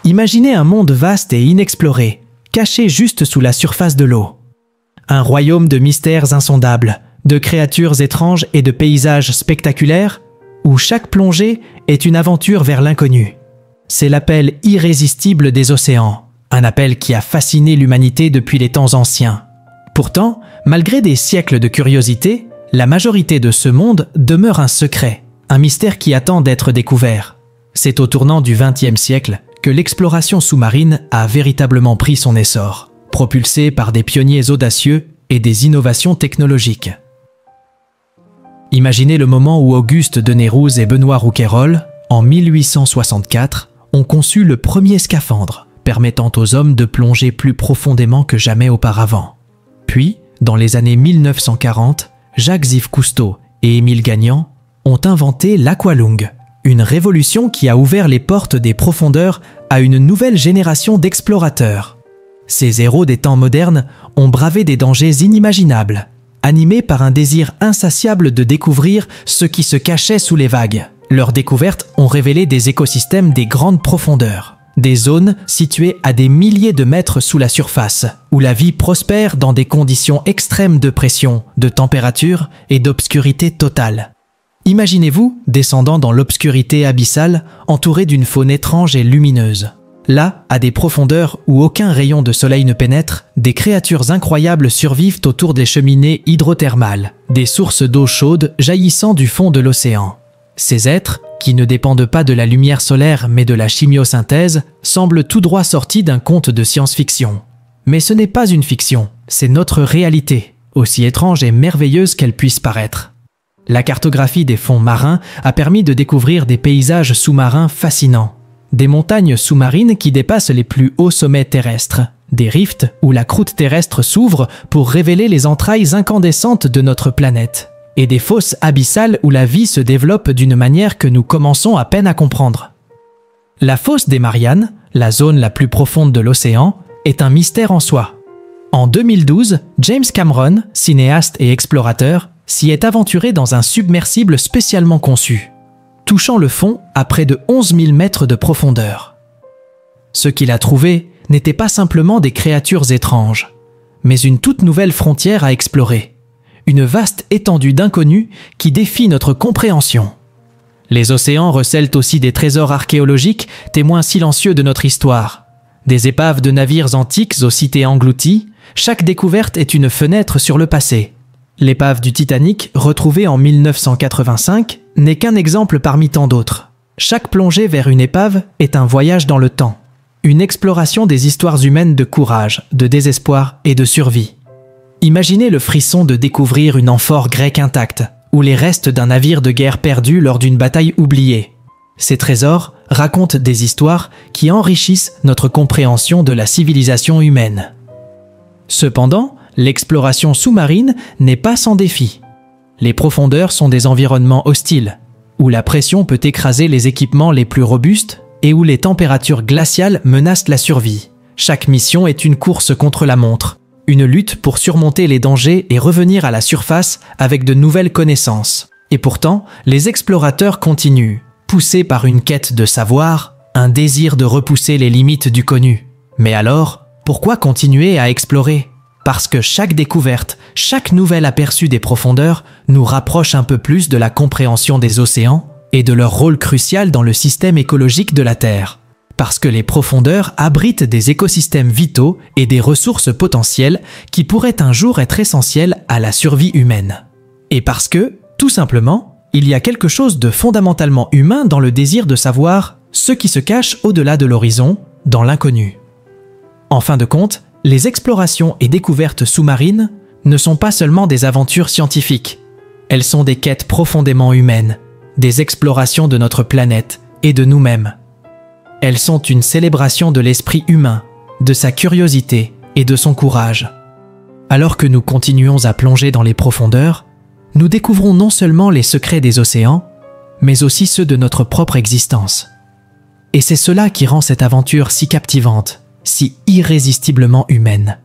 Imaginez un monde vaste et inexploré, caché juste sous la surface de l'eau. Un royaume de mystères insondables, de créatures étranges et de paysages spectaculaires, où chaque plongée est une aventure vers l'inconnu. C'est l'appel irrésistible des océans, un appel qui a fasciné l'humanité depuis les temps anciens. Pourtant, malgré des siècles de curiosité, la majorité de ce monde demeure un secret, un mystère qui attend d'être découvert. C'est au tournant du XXe siècle que l'exploration sous-marine a véritablement pris son essor, propulsée par des pionniers audacieux et des innovations technologiques. Imaginez le moment où Auguste Denérouze et Benoît Rouquayrol, en 1864, ont conçu le premier scaphandre, permettant aux hommes de plonger plus profondément que jamais auparavant. Puis, dans les années 1940, Jacques-Yves Cousteau et Émile Gagnan ont inventé l'aqualung, une révolution qui a ouvert les portes des profondeurs à une nouvelle génération d'explorateurs. Ces héros des temps modernes ont bravé des dangers inimaginables, animés par un désir insatiable de découvrir ce qui se cachait sous les vagues. Leurs découvertes ont révélé des écosystèmes des grandes profondeurs, des zones situées à des milliers de mètres sous la surface, où la vie prospère dans des conditions extrêmes de pression, de température et d'obscurité totale. Imaginez-vous descendant dans l'obscurité abyssale, entouré d'une faune étrange et lumineuse. Là, à des profondeurs où aucun rayon de soleil ne pénètre, des créatures incroyables survivent autour des cheminées hydrothermales, des sources d'eau chaude jaillissant du fond de l'océan. Ces êtres, qui ne dépendent pas de la lumière solaire mais de la chimiosynthèse, semblent tout droit sortis d'un conte de science-fiction. Mais ce n'est pas une fiction, c'est notre réalité, aussi étrange et merveilleuse qu'elle puisse paraître. La cartographie des fonds marins a permis de découvrir des paysages sous-marins fascinants. Des montagnes sous-marines qui dépassent les plus hauts sommets terrestres, des rifts où la croûte terrestre s'ouvre pour révéler les entrailles incandescentes de notre planète, et des fosses abyssales où la vie se développe d'une manière que nous commençons à peine à comprendre. La fosse des Mariannes, la zone la plus profonde de l'océan, est un mystère en soi. En 2012, James Cameron, cinéaste et explorateur, s'y est aventuré dans un submersible spécialement conçu, touchant le fond à près de 11 000 mètres de profondeur. Ce qu'il a trouvé n'était pas simplement des créatures étranges, mais une toute nouvelle frontière à explorer, une vaste étendue d'inconnu qui défie notre compréhension. Les océans recèlent aussi des trésors archéologiques, témoins silencieux de notre histoire. Des épaves de navires antiques aux cités englouties, chaque découverte est une fenêtre sur le passé. L'épave du Titanic, retrouvée en 1985, n'est qu'un exemple parmi tant d'autres. Chaque plongée vers une épave est un voyage dans le temps, une exploration des histoires humaines de courage, de désespoir et de survie. Imaginez le frisson de découvrir une amphore grecque intacte, ou les restes d'un navire de guerre perdu lors d'une bataille oubliée. Ces trésors racontent des histoires qui enrichissent notre compréhension de la civilisation humaine. Cependant, l'exploration sous-marine n'est pas sans défi. Les profondeurs sont des environnements hostiles, où la pression peut écraser les équipements les plus robustes et où les températures glaciales menacent la survie. Chaque mission est une course contre la montre, une lutte pour surmonter les dangers et revenir à la surface avec de nouvelles connaissances. Et pourtant, les explorateurs continuent, poussés par une quête de savoir, un désir de repousser les limites du connu. Mais alors, pourquoi continuer à explorer ? Parce que chaque découverte, chaque nouvel aperçu des profondeurs nous rapproche un peu plus de la compréhension des océans et de leur rôle crucial dans le système écologique de la Terre. Parce que les profondeurs abritent des écosystèmes vitaux et des ressources potentielles qui pourraient un jour être essentielles à la survie humaine. Et parce que, tout simplement, il y a quelque chose de fondamentalement humain dans le désir de savoir ce qui se cache au-delà de l'horizon, dans l'inconnu. En fin de compte, les explorations et découvertes sous-marines ne sont pas seulement des aventures scientifiques. Elles sont des quêtes profondément humaines, des explorations de notre planète et de nous-mêmes. Elles sont une célébration de l'esprit humain, de sa curiosité et de son courage. Alors que nous continuons à plonger dans les profondeurs, nous découvrons non seulement les secrets des océans, mais aussi ceux de notre propre existence. Et c'est cela qui rend cette aventure si captivante, si irrésistiblement humaine.